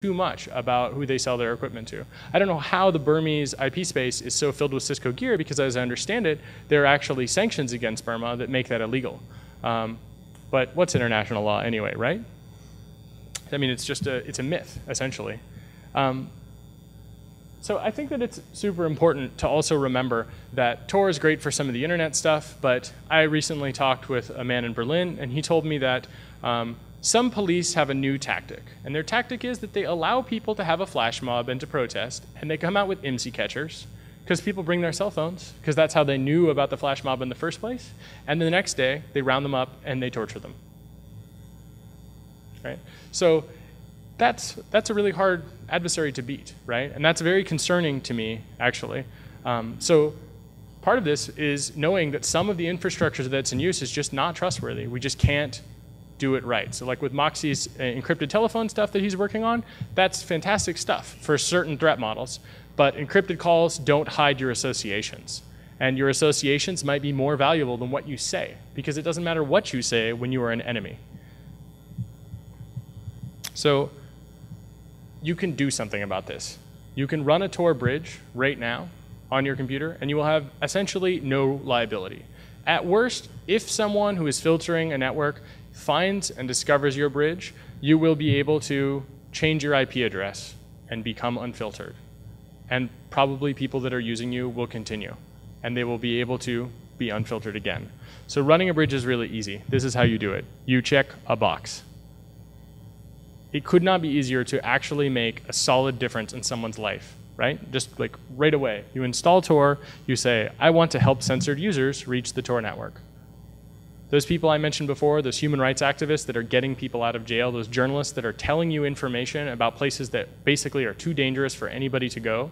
too much about who they sell their equipment to. I don't know how the Burmese IP space is so filled with Cisco gear, because as I understand it, there are actually sanctions against Burma that make that illegal. But what's international law anyway, right? I mean, it's just it's a myth, essentially. So I think that it's super important to also remember that Tor is great for some of the internet stuff, but I recently talked with a man in Berlin, and he told me that some police have a new tactic, and their tactic is that they allow people to have a flash mob and to protest, and they come out with IMSI catchers, because people bring their cell phones, because that's how they knew about the flash mob in the first place, and the next day, they round them up and they torture them. Right? So that's a really hard adversary to beat, right? And that's very concerning to me, actually. So part of this is knowing that some of the infrastructure that's in use is just not trustworthy. We just can't do it right. So like with Moxie's encrypted telephone stuff that he's working on, that's fantastic stuff for certain threat models. But encrypted calls don't hide your associations. And your associations might be more valuable than what you say, because it doesn't matter what you say when you are an enemy. So you can do something about this. You can run a Tor bridge right now on your computer, and you will have essentially no liability. At worst, if someone who is filtering a network finds and discovers your bridge, you will be able to change your IP address and become unfiltered. And probably people that are using you will continue, and they will be able to be unfiltered again. So running a bridge is really easy. This is how you do it. You check a box. It could not be easier to actually make a solid difference in someone's life, right? Just like right away. You install Tor, you say, I want to help censored users reach the Tor network. Those people I mentioned before, those human rights activists that are getting people out of jail, those journalists that are telling you information about places that basically are too dangerous for anybody to go,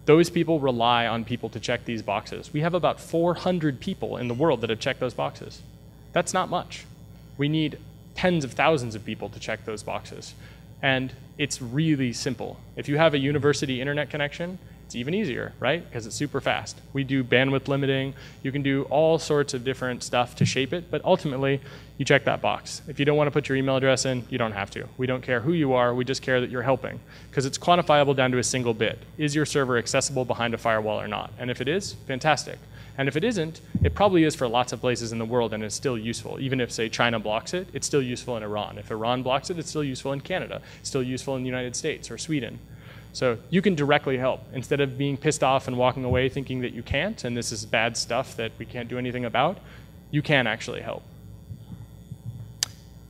those people rely on people to check these boxes. We have about 400 people in the world that have checked those boxes. That's not much. We need tens of thousands of people to check those boxes. And it's really simple. If you have a university internet connection, it's even easier, right? Because it's super fast. We do bandwidth limiting. You can do all sorts of different stuff to shape it, but ultimately, you check that box. If you don't want to put your email address in, you don't have to. We don't care who you are, we just care that you're helping, because it's quantifiable down to a single bit. Is your server accessible behind a firewall or not? And if it is, fantastic. And if it isn't, it probably is for lots of places in the world and is still useful. Even if, say, China blocks it, it's still useful in Iran. If Iran blocks it, it's still useful in Canada. It's still useful in the United States or Sweden. So you can directly help. Instead of being pissed off and walking away thinking that you can't, and this is bad stuff that we can't do anything about, you can actually help.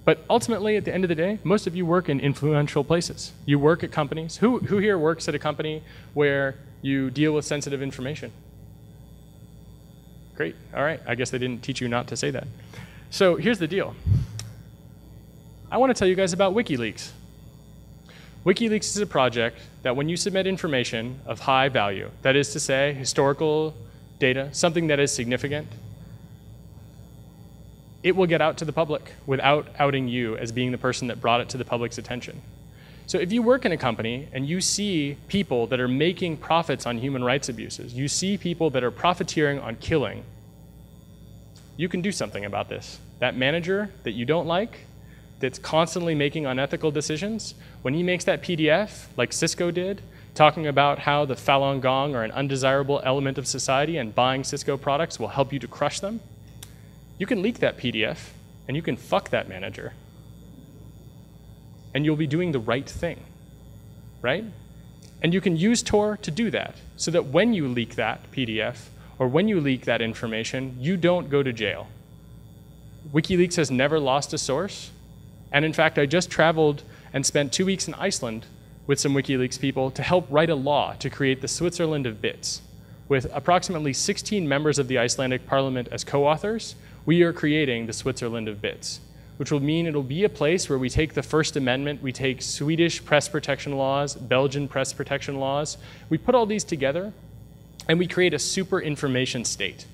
But ultimately, at the end of the day, most of you work in influential places. You work at companies. Who here works at a company where you deal with sensitive information? Great, all right. I guess they didn't teach you not to say that. So here's the deal. I want to tell you guys about WikiLeaks. WikiLeaks is a project that when you submit information of high value, that is to say, historical data, something that is significant, it will get out to the public without outing you as being the person that brought it to the public's attention. So if you work in a company and you see people that are making profits on human rights abuses, you see people that are profiteering on killing, you can do something about this. That manager that you don't like, that's constantly making unethical decisions, when he makes that PDF, like Cisco did, talking about how the Falun Gong are an undesirable element of society and buying Cisco products will help you to crush them, you can leak that PDF and you can fuck that manager. And you'll be doing the right thing, right? And you can use Tor to do that, so that when you leak that PDF or when you leak that information, you don't go to jail. WikiLeaks has never lost a source. And in fact, I just traveled and spent 2 weeks in Iceland with some WikiLeaks people to help write a law to create the Switzerland of bits. With approximately 16 members of the Icelandic parliament as co-authors, we are creating the Switzerland of bits, which will mean it'll be a place where we take the First Amendment, we take Swedish press protection laws, Belgian press protection laws, we put all these together, and we create a super information state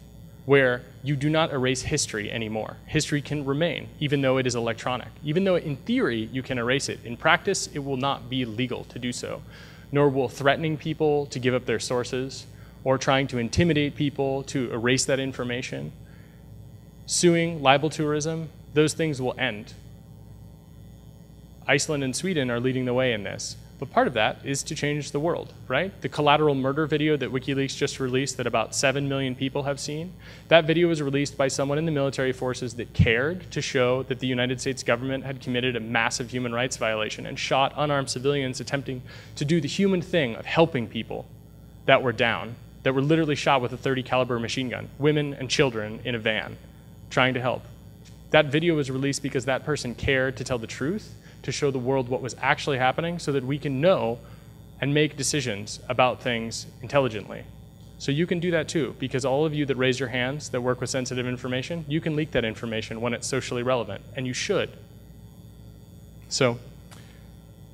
where you do not erase history anymore. History can remain, even though it is electronic. Even though in theory you can erase it, in practice it will not be legal to do so, nor will threatening people to give up their sources, or trying to intimidate people to erase that information, suing, libel tourism, those things will end. Iceland and Sweden are leading the way in this. But part of that is to change the world, right? The collateral murder video that WikiLeaks just released that about 7 million people have seen, that video was released by someone in the military forces that cared to show that the United States government had committed a massive human rights violation and shot unarmed civilians attempting to do the human thing of helping people that were down, that were literally shot with a .30 caliber machine gun, women and children in a van, trying to help. That video was released because that person cared to tell the truth, to show the world what was actually happening so that we can know and make decisions about things intelligently. So you can do that too, because all of you that raise your hands that work with sensitive information, you can leak that information when it's socially relevant, and you should. So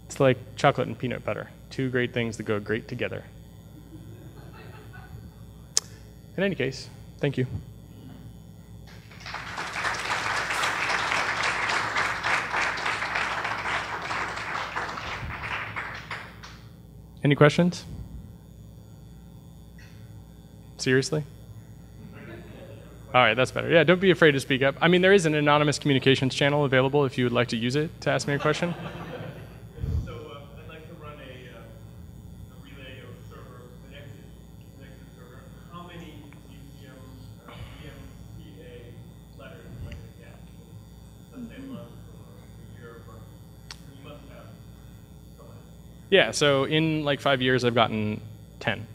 it's like chocolate and peanut butter, two great things that go great together. In any case, thank you. Any questions? Seriously? All right, that's better. Yeah, don't be afraid to speak up. I mean, there is an anonymous communications channel available if you would like to use it to ask me a question. So I'd like to run a relay or server, an exit server. How many EMPA letters am I going to get? Let's say a month or a year, or you must have someone. Yeah, so in like 5 years, I've gotten 10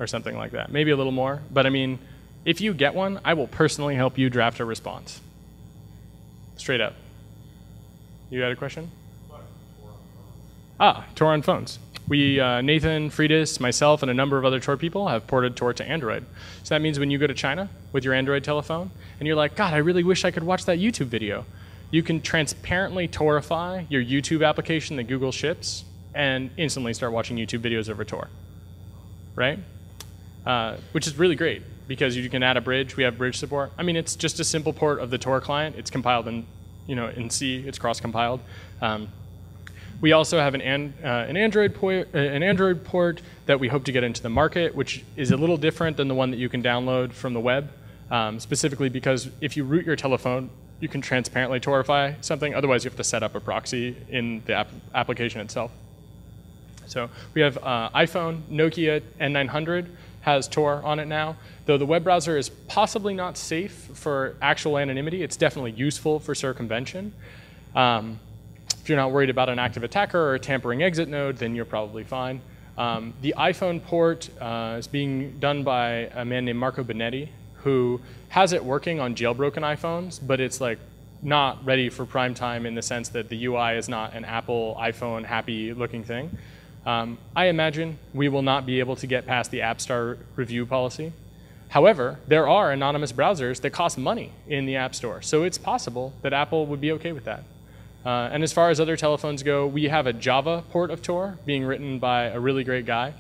or something like that. Maybe a little more, but I mean, if you get one, I will personally help you draft a response. Straight up. You had a question? Tor on phones. We, Nathan, Friedis, myself, and a number of other Tor people have ported Tor to Android. So that means when you go to China with your Android telephone, and you're like, God, I really wish I could watch that YouTube video. You can transparently Torify your YouTube application that Google ships and instantly start watching YouTube videos over Tor, right? Which is really great because you can add a bridge. We have bridge support. I mean, it's just a simple port of the Tor client. It's compiled in, in C. It's cross-compiled. We also have an Android port that we hope to get into the market, which is a little different than the one that you can download from the web, specifically because if you root your telephone, you can transparently Torify something. Otherwise, you have to set up a proxy in the application itself. So we have iPhone, Nokia N900 has Tor on it now. Though the web browser is possibly not safe for actual anonymity, it's definitely useful for circumvention. If you're not worried about an active attacker or a tampering exit node, then you're probably fine. The iPhone port is being done by a man named Marco Benetti, who has it working on jailbroken iPhones, but it's like not ready for prime time in the sense that the UI is not an Apple iPhone happy looking thing. I imagine we will not be able to get past the App Store review policy. However, there are anonymous browsers that cost money in the App Store, so it's possible that Apple would be okay with that. And as far as other telephones go, we have a Java port of Tor being written by a really great guy,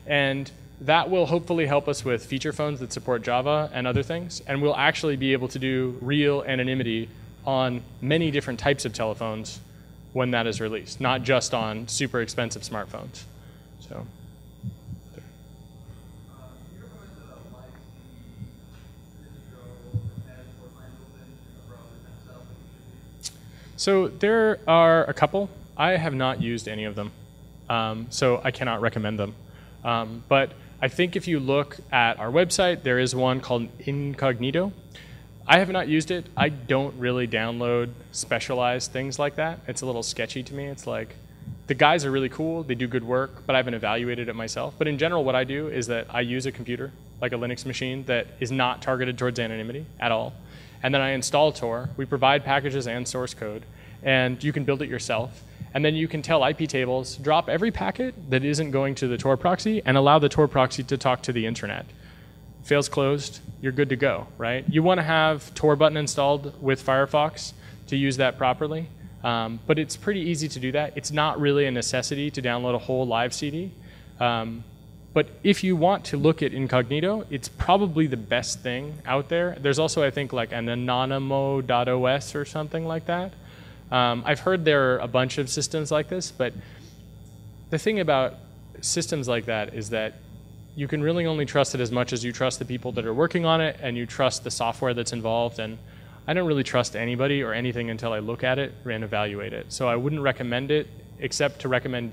and that will hopefully help us with feature phones that support Java and other things, and we'll actually be able to do real anonymity on many different types of telephones when that is released, not just on super expensive smartphones. So. So there are a couple. I have not used any of them, so I cannot recommend them. But I think if you look at our website, there is one called Incognito. I have not used it. I don't really download specialized things like that. It's a little sketchy to me. It's like, the guys are really cool, they do good work, but I haven't evaluated it myself. But in general, what I do is that I use a computer, like a Linux machine, that is not targeted towards anonymity at all. And then I install Tor. We provide packages and source code, and you can build it yourself. And then you can tell IP tables, drop every packet that isn't going to the Tor proxy, and allow the Tor proxy to talk to the internet. Fails closed, you're good to go, right? You want to have Tor button installed with Firefox to use that properly, but it's pretty easy to do that. It's not really a necessity to download a whole live CD. But if you want to look at Incognito, it's probably the best thing out there. There's also, I think, like an Anonymity.os or something like that. I've heard there are a bunch of systems like this, but the thing about systems like that is that you can really only trust it as much as you trust the people that are working on it and you trust the software that's involved. And I don't really trust anybody or anything until I look at it and evaluate it. So I wouldn't recommend it except to recommend